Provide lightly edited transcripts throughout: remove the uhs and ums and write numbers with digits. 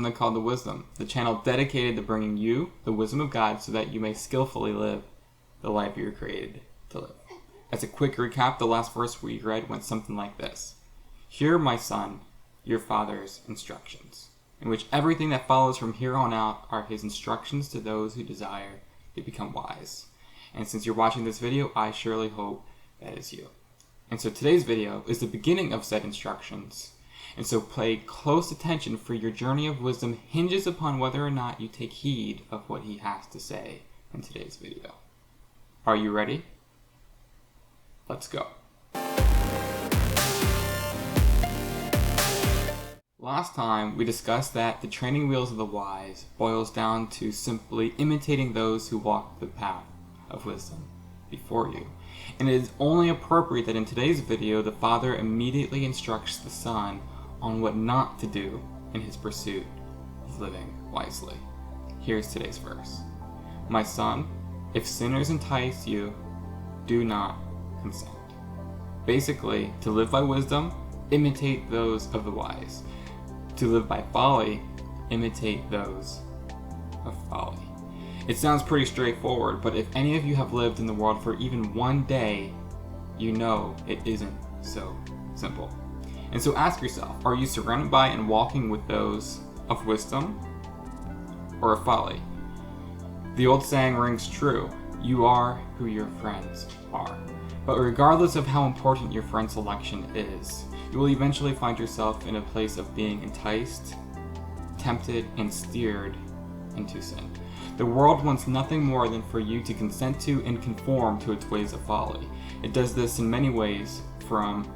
something called The Wisdom, the channel dedicated to bringing you the wisdom of God so that you may skillfully live the life you were created to live. As a quick recap, the last verse we read went something like this. Hear, my son, your father's instructions, in which everything that follows from here on out are his instructions to those who desire to become wise. And since you're watching this video, I surely hope that is you. And so today's video is the beginning of said instructions. And so pay close attention, for your journey of wisdom hinges upon whether or not you take heed of what he has to say in today's video. Are you ready? Let's go. Last time we discussed that the training wheels of the wise boils down to simply imitating those who walk the path of wisdom before you. And it is only appropriate that in today's video the father immediately instructs the son on what not to do in his pursuit of living wisely. Here's today's verse. My son, if sinners entice you, do not consent. Basically, to live by wisdom, imitate those of the wise. To live by folly, imitate those of folly. It sounds pretty straightforward, but if any of you have lived in the world for even one day, you know it isn't so simple. And so ask yourself, are you surrounded by and walking with those of wisdom or of folly? The old saying rings true, you are who your friends are. But regardless of how important your friend selection is, you will eventually find yourself in a place of being enticed, tempted, and steered into sin. The world wants nothing more than for you to consent to and conform to its ways of folly. It does this in many ways, from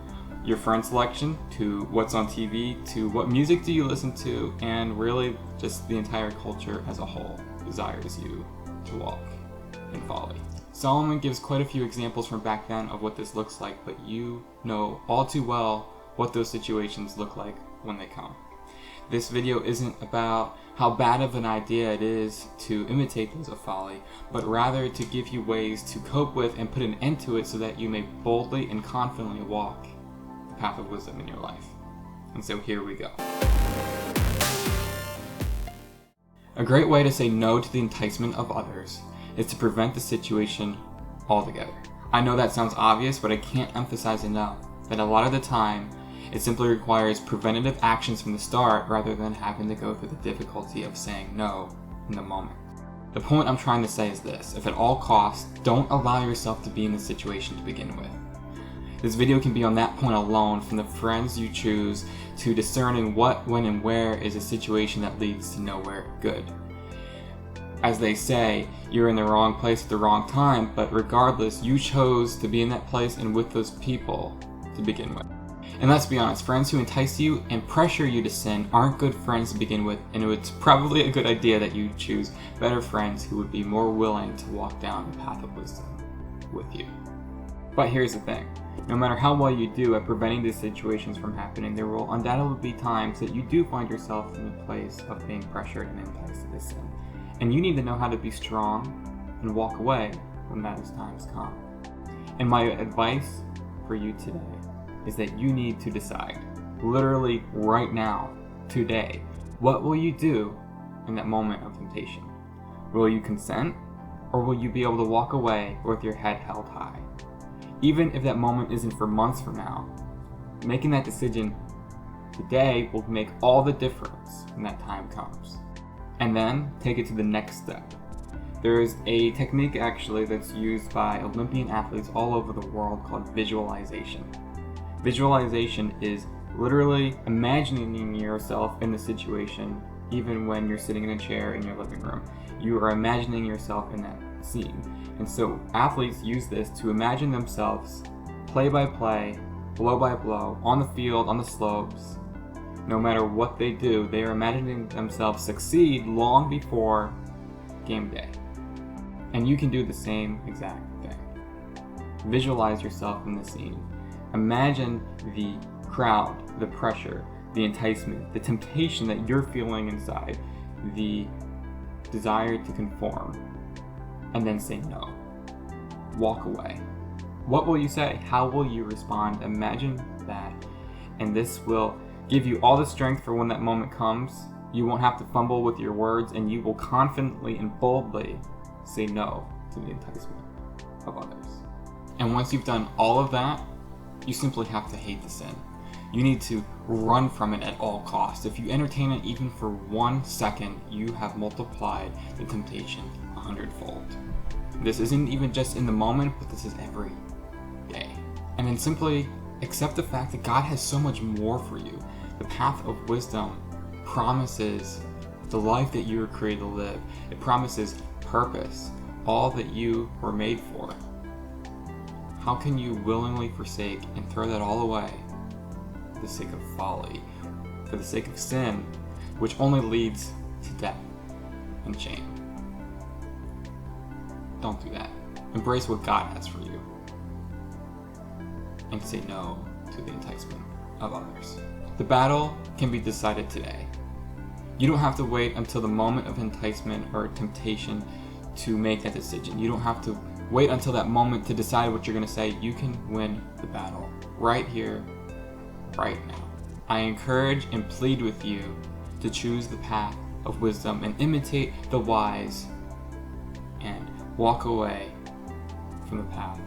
your friend selection, to what's on TV, to what music do you listen to, and really just the entire culture as a whole desires you to walk in folly. Solomon gives quite a few examples from back then of what this looks like, but you know all too well what those situations look like when they come. This video isn't about how bad of an idea it is to imitate those of folly, but rather to give you ways to cope with and put an end to it so that you may boldly and confidently walk the path of wisdom in your life. And so here we go. A great way to say no to the enticement of others is to prevent the situation altogether. I know that sounds obvious, but I can't emphasize enough that a lot of the time it simply requires preventative actions from the start rather than having to go through the difficulty of saying no in the moment. The point I'm trying to say is this: if at all costs, don't allow yourself to be in this situation to begin with. This video can be on that point alone, from the friends you choose to discerning what, when, and where is a situation that leads to nowhere good. As they say, you're in the wrong place at the wrong time, but regardless, you chose to be in that place and with those people to begin with. And let's be honest, friends who entice you and pressure you to sin aren't good friends to begin with, and it's probably a good idea that you choose better friends who would be more willing to walk down the path of wisdom with you. But here's the thing, no matter how well you do at preventing these situations from happening, there will undoubtedly be times that you do find yourself in a place of being pressured and enticed to this sin. And you need to know how to be strong and walk away when those times come. And my advice for you today is that you need to decide, literally right now, today, what will you do in that moment of temptation? Will you consent, or will you be able to walk away with your head held high? Even if that moment isn't for months from now, making that decision today will make all the difference when that time comes. And then take it to the next step. There is a technique actually that's used by Olympian athletes all over the world called visualization. Visualization is literally imagining yourself in the situation even when you're sitting in a chair in your living room. You are imagining yourself in that scene. And so athletes use this to imagine themselves play by play, blow by blow, on the field, on the slopes. No matter what they do, they are imagining themselves succeed long before game day. And you can do the same exact thing. Visualize yourself in the scene. Imagine the crowd, the pressure, the enticement, the temptation that you're feeling inside, the desire to conform, and then say no. Walk away. What will you say? How will you respond? Imagine that, and this will give you all the strength for when that moment comes, You won't have to fumble with your words, and you will confidently and boldly say no to the enticement of others. And once you've done all of that, you simply have to hate the sin. You need to run from it at all costs. If you entertain it even for 1 second, you have multiplied the temptation 100-fold. This isn't even just in the moment, but this is every day. And then simply accept the fact that God has so much more for you. The path of wisdom promises the life that you were created to live. It promises purpose, all that you were made for. How can you willingly forsake and throw that all away for the sake of folly, for the sake of sin, which only leads to death and shame? Don't do that. Embrace what God has for you and say no to the enticement of others. The battle can be decided today. You don't have to wait until the moment of enticement or temptation to make that decision. You don't have to wait until that moment to decide what you're going to say. You can win the battle right here, right now. I encourage and plead with you to choose the path of wisdom and imitate the wise and walk away from the path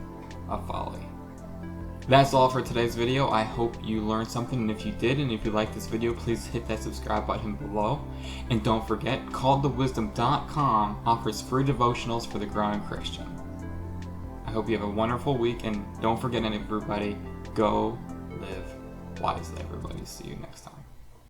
of folly. That's all for today's video. I hope you learned something, and if you did, and if you liked this video, please hit that subscribe button below. And don't forget, calledtowisdom.com offers free devotionals for the growing Christian. I hope you have a wonderful week, and don't forget, everybody, go live wisely, everybody. See you next time.